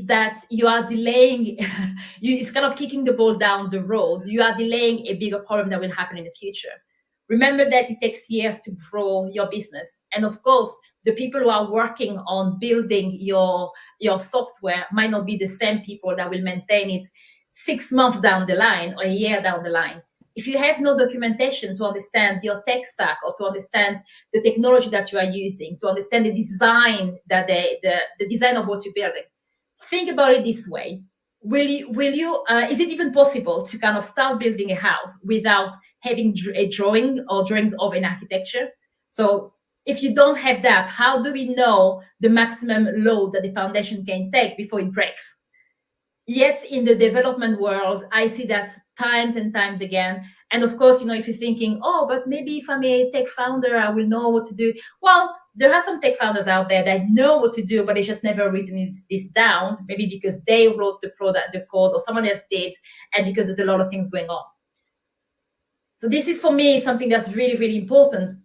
that you are delaying, it's kind of kicking the ball down the road. You are delaying a bigger problem that will happen in the future. Remember that it takes years to grow your business. And of course, the people who are working on building your software might not be the same people that will maintain it 6 months down the line or a year down the line. If you have no documentation to understand your tech stack or to understand the technology that you are using, to understand the design that the design of what you're building, think about it this way. Is it even possible to kind of start building a house without having a drawing or drawings of an architecture? So if you don't have that, how do we know the maximum load that the foundation can take before it breaks? Yet in the development world, I see that times and times again. And of course, if you're thinking, oh, but maybe if I'm a tech founder, I will know what to do. Well, there are some tech founders out there that know what to do, but they just never written this down, maybe because they wrote the code, or someone else did, and because there's a lot of things going on. So this is, for me, something that's really, really important.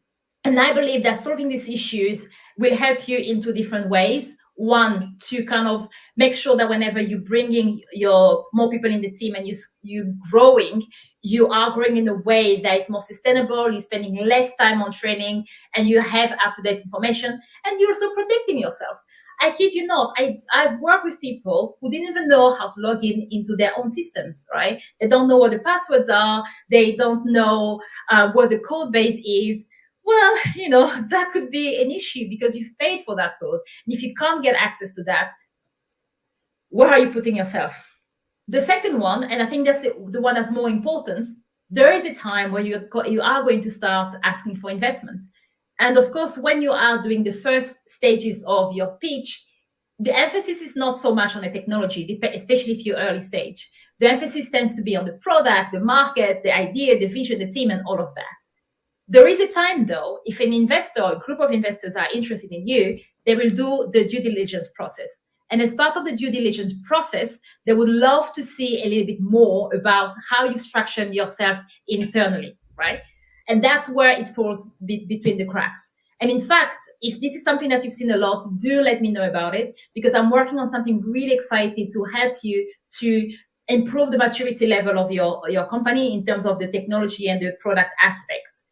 And I believe that solving these issues will help you in 2 different ways. One, to kind of make sure that whenever you're bringing more people in the team and you are growing in a way that is more sustainable. You're spending less time on training, and you have up-to-date information, and you're also protecting yourself. I kid you not, I've worked with people who didn't even know how to log into their own systems, right? They don't know what the passwords are. They don't know what the code base is. Well, that could be an issue because you've paid for that code. And if you can't get access to that, where are you putting yourself? The second one, and I think that's the one that's more important, there is a time where you are going to start asking for investment. And of course, when you are doing the first stages of your pitch, the emphasis is not so much on the technology, especially if you're early stage. The emphasis tends to be on the product, the market, the idea, the vision, the team, and all of that. There is a time, though, if an investor or a group of investors are interested in you, they will do the due diligence process. And as part of the due diligence process, they would love to see a little bit more about how you structure yourself internally, right? And that's where it falls between the cracks. And in fact, if this is something that you've seen a lot, do let me know about it, because I'm working on something really exciting to help you to improve the maturity level of your company in terms of the technology and the product aspects.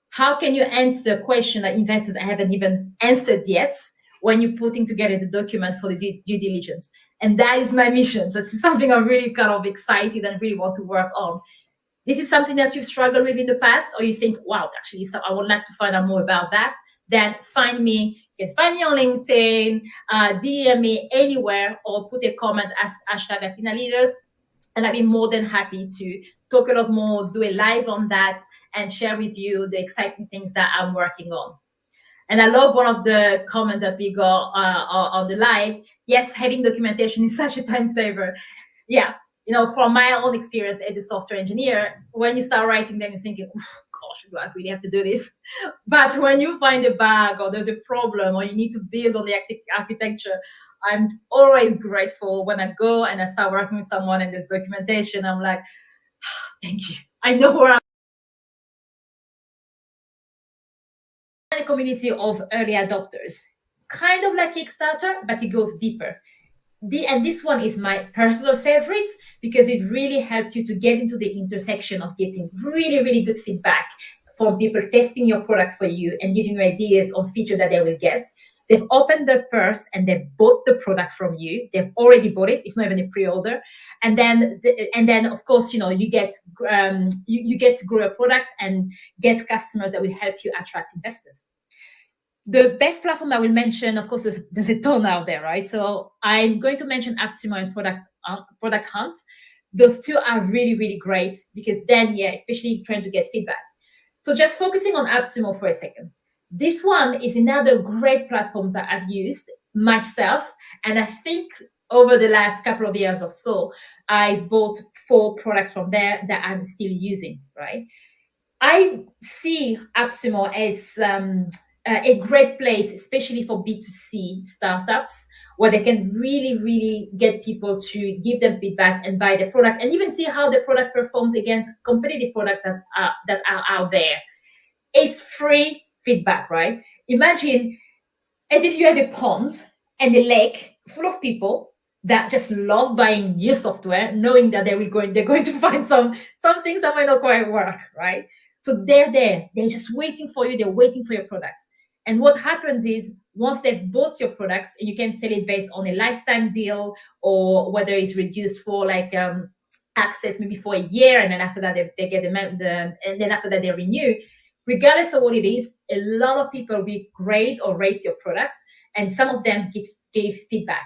How can you answer a question that investors haven't even answered yet when you're putting together the document for the due diligence? And that is my mission. So it's something I'm really kind of excited and really want to work on. This is something that you've struggled with in the past, or you think, wow, actually, so I would like to find out more about that, then find me. You can find me on LinkedIn, DM me anywhere, or put a comment as #Athena Leaders. And I'd be more than happy to talk a lot more, do a live on that, and share with you the exciting things that I'm working on. And I love one of the comments that we got on the live. Yes, having documentation is such a time saver. Yeah, from my own experience as a software engineer, when you start writing them, you're thinking, gosh, do I really have to do this? But when you find a bug or there's a problem or you need to build on the architecture, I'm always grateful when I go and I start working with someone and there's documentation. I'm like, thank you. I know where I'm. A community of early adopters, kind of like Kickstarter, but it goes deeper. And this one is my personal favorite because it really helps you to get into the intersection of getting really, really good feedback from people testing your products for you and giving you ideas on features that they will get. They've opened their purse and they bought the product from you. They've already bought it. It's not even a pre-order. And then of course, you get to grow a product and get customers that will help you attract investors. The best platform I will mention, of course, there's a ton out there, right? So I'm going to mention AppSumo and Product Hunt. Those two are really, really great because then, especially trying to get feedback. So just focusing on AppSumo for a second. This one is another great platform that I've used myself. And I think over the last couple of years or so, I've bought 4 products from there that I'm still using, right? I see AppSumo as a great place, especially for B2C startups, where they can really, really get people to give them feedback and buy the product and even see how the product performs against competitive products that are out there. It's free feedback, right? Imagine as if you have a pond and a lake full of people that just love buying new software, knowing that they're going to find some things that might not quite work, right? So they're there, they're just waiting for you, they're waiting for your product. And what happens is once they've bought your products, and you can sell it based on a lifetime deal, or whether it's reduced for like access maybe for a year, and then after that they get and then after that they renew. Regardless of what it is, a lot of people will grade or rate your products, and some of them gave feedback.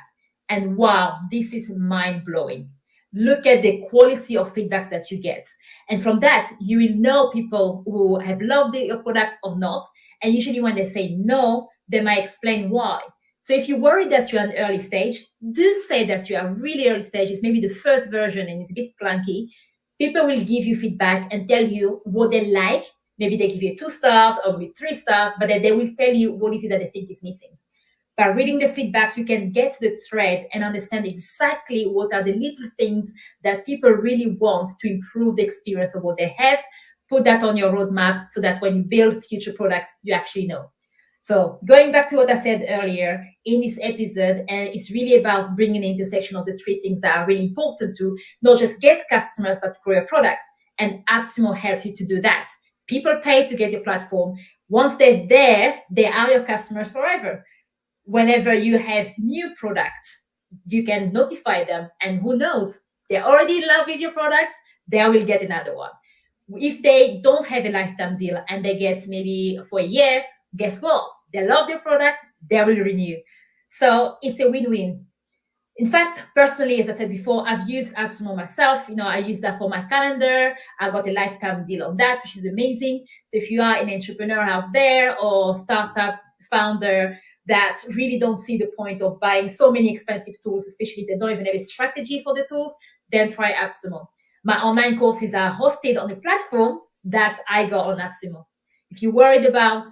And wow, this is mind blowing. Look at the quality of feedbacks that you get. And from that, you will know people who have loved your product or not. And usually when they say no, they might explain why. So if you're worried that you're an early stage, do say that you are really early stages, maybe the first version and it's a bit clunky. People will give you feedback and tell you what they like. Maybe they give you 2 stars or maybe 3 stars, but then they will tell you what is it that they think is missing. By reading the feedback, you can get the thread and understand exactly what are the little things that people really want to improve the experience of what they have. Put that on your roadmap so that when you build future products, you actually know. So going back to what I said earlier in this episode, and it's really about bringing the intersection of the 3 things that are really important to not just get customers, but grow your product. And AppSumo helps you to do that. People pay to get your platform. Once they're there, they are your customers forever. Whenever you have new products, you can notify them, and who knows, they're already in love with your product, they will get another one. If they don't have a lifetime deal and they get maybe for a year, guess what? They love your product, they will renew. So it's a win-win. In fact, personally, as I said before, I've used AppSumo myself. I use that for my calendar. I got a lifetime deal on that, which is amazing. So if you are an entrepreneur out there or startup founder that really don't see the point of buying so many expensive tools, especially if they don't even have a strategy for the tools, then try AppSumo. My online courses are hosted on a platform that I got on AppSumo. If you're worried about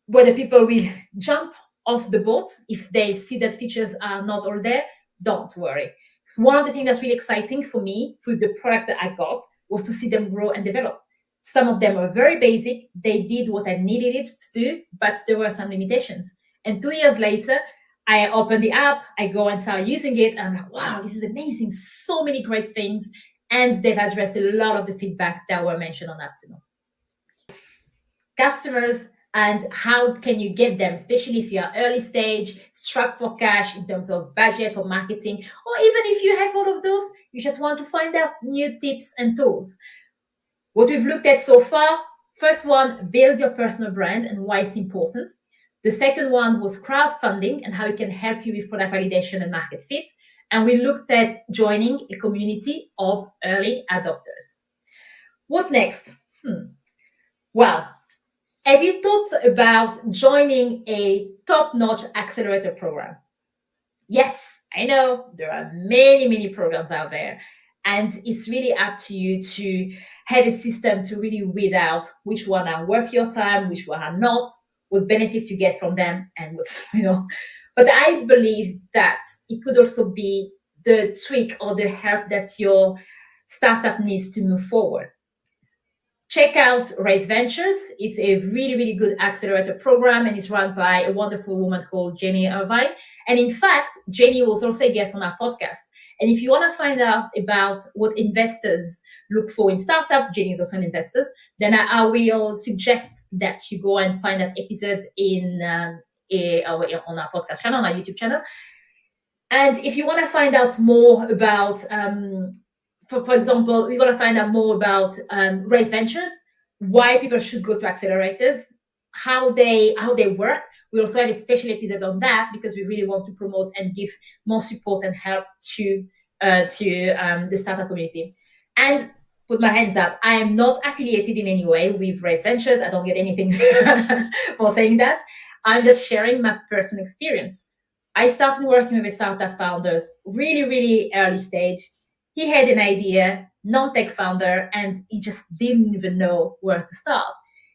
whether people will jump off the boat if they see that features are not all there, don't worry. So one of the things that's really exciting for me with the product that I got was to see them grow and develop. Some of them were very basic. They did what I needed it to do, but there were some limitations. And 2 years later, I opened the app, I go and start using it, and I'm like, wow, this is amazing. So many great things. And they've addressed a lot of the feedback that were mentioned on AppSumo. Customers and how can you get them, especially if you're early stage, strapped for cash in terms of budget for marketing, or even if you have all of those, you just want to find out new tips and tools. What we've looked at so far, first one, build your personal brand and why it's important. The second one was crowdfunding and how it can help you with product validation and market fit. And we looked at joining a community of early adopters. What next? Well, have you thought about joining a top-notch accelerator program? Yes, I know there are many, many programs out there. And it's really up to you to have a system to really weed out which one are worth your time, which one are not, what benefits you get from them, and what's, But I believe that it could also be the tweak or the help that your startup needs to move forward. Check out Raise Ventures. It's a really, really good accelerator program, and it's run by a wonderful woman called Jenny Irvine. And in fact, Jenny was also a guest on our podcast. And if you want to find out about what investors look for in startups, Jenny is also an investor, then I will suggest that you go and find that episode on our podcast channel, on our YouTube channel. And if you want to find out more about for example, we want to find out more about Raise Ventures, why people should go to accelerators, how they work. We also have a special episode on that because we really want to promote and give more support and help to the startup community. And put my hands up, I am not affiliated in any way with Raise Ventures. I don't get anything for saying that. I'm just sharing my personal experience. I started working with startup founders really, really early stage. He had an idea, non-tech founder, and he just didn't even know where to start.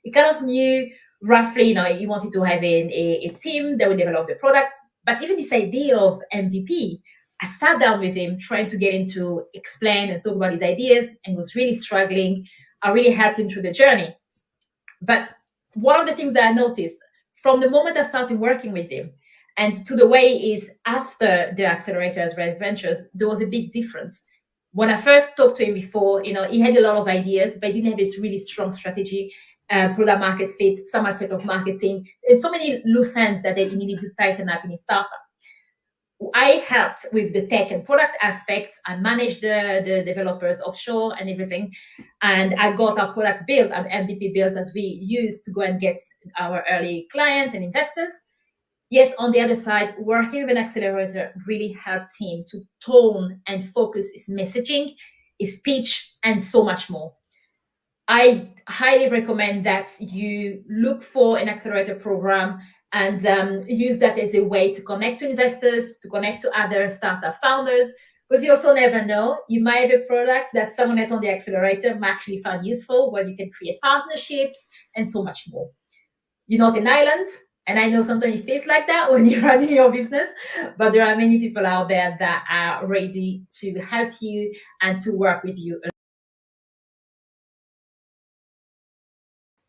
He kind of knew roughly, he wanted to have a team that would develop the product. But even this idea of MVP, I sat down with him trying to get him to explain and talk about his ideas, and he was really struggling. I really helped him through the journey. But one of the things that I noticed from the moment I started working with him, And to the way is after the accelerator as Red Ventures, there was a big difference. When I first talked to him before, he had a lot of ideas, but he didn't have this really strong strategy, product market fit, some aspect of marketing, and so many loose ends that he needed to tighten up in his startup. I helped with the tech and product aspects. I managed the developers offshore and everything. And I got our product built, our MVP built that we used to go and get our early clients and investors. Yet on the other side, working with an accelerator really helped him to tone and focus his messaging, his pitch, and so much more. I highly recommend that you look for an accelerator program and use that as a way to connect to investors, to connect to other startup founders, because you also never know. You might have a product that someone else on the accelerator might actually find useful, where you can create partnerships and so much more. You're not an island, and I know sometimes it feels like that when you're running your business, but there are many people out there that are ready to help you and to work with you.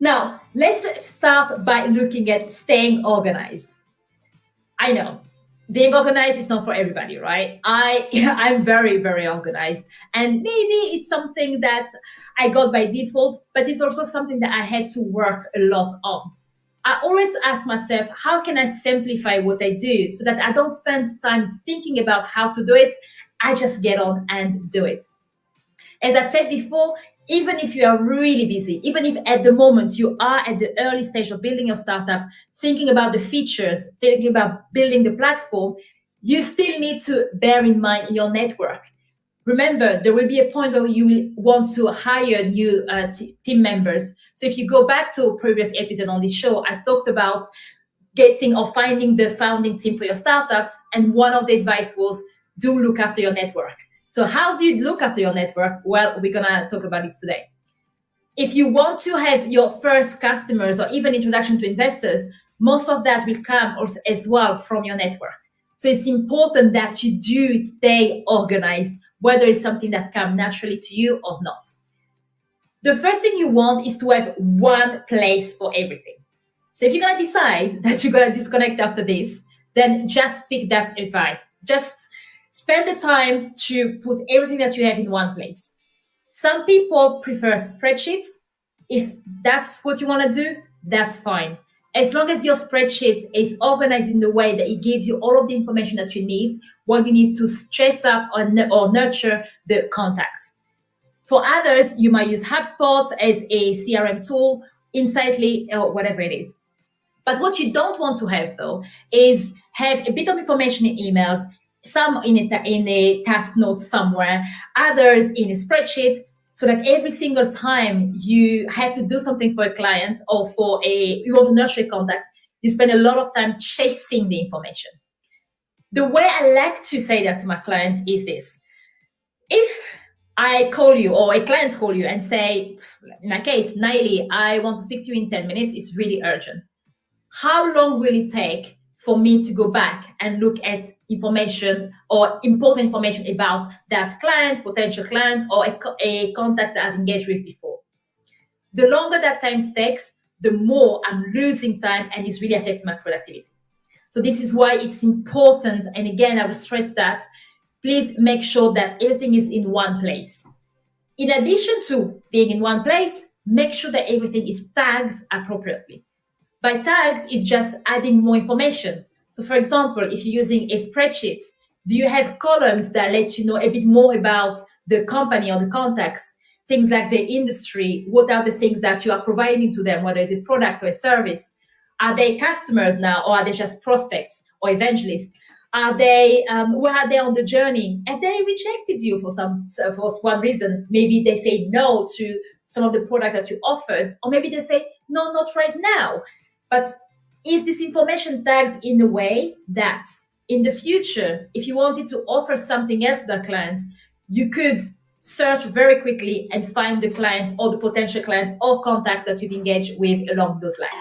Now, let's start by looking at staying organized. I know being organized is not for everybody, right? I'm very, very organized. And maybe it's something that I got by default, but it's also something that I had to work a lot on. I always ask myself, how can I simplify what I do so that I don't spend time thinking about how to do it? I just get on and do it. As I've said before, even if you are really busy, even if at the moment you are at the early stage of building your startup, thinking about the features, thinking about building the platform, you still need to bear in mind your network. Remember, there will be a point where you will want to hire new team members. So if you go back to a previous episode on this show, I talked about getting or finding the founding team for your startups. And one of the advice was, do look after your network. So how do you look after your network? Well, we're going to talk about it today. If you want to have your first customers or even introduction to investors, most of that will come as well from your network. So it's important that you do stay organized, whether it's something that comes naturally to you or not. The first thing you want is to have one place for everything. So if you're going to decide that you're going to disconnect after this, then just pick that advice. Just spend the time to put everything that you have in one place. Some people prefer spreadsheets. If that's what you want to do, that's fine. As long as your spreadsheet is organized in the way that it gives you all of the information that you need, what you need to chase up or nurture the contacts. For others, you might use HubSpot as a CRM tool, Insightly, or whatever it is. But what you don't want to have, though, is have a bit of information in emails, some in a task note somewhere, others in a spreadsheet, so that every single time you have to do something for a client or you want to nurture a contact, you spend a lot of time chasing the information. The way I like to say that to my clients is this. If I call you or a client call you and say, in my case, Naily, I want to speak to you in 10 minutes, it's really urgent. How long will it take for me to go back and look at information or important information about that client, potential client, or a contact that I've engaged with before? The longer that time takes, the more I'm losing time and it's really affecting my productivity. So this is why it's important. And again, I will stress that. Please make sure that everything is in one place. In addition to being in one place, make sure that everything is tagged appropriately. By tags is just adding more information. So for example, if you're using a spreadsheet, do you have columns that let you know a bit more about the company or the contacts? Things like the industry, what are the things that you are providing to them, whether it's a product or a service? Are they customers now, or are they just prospects or evangelists? Are they where are they on the journey? Have they rejected you for one reason? Maybe they say no to some of the product that you offered, or maybe they say no, not right now. But is this information tagged in a way that in the future, if you wanted to offer something else to the client, you could search very quickly and find the clients or the potential clients or contacts that you've engaged with along those lines?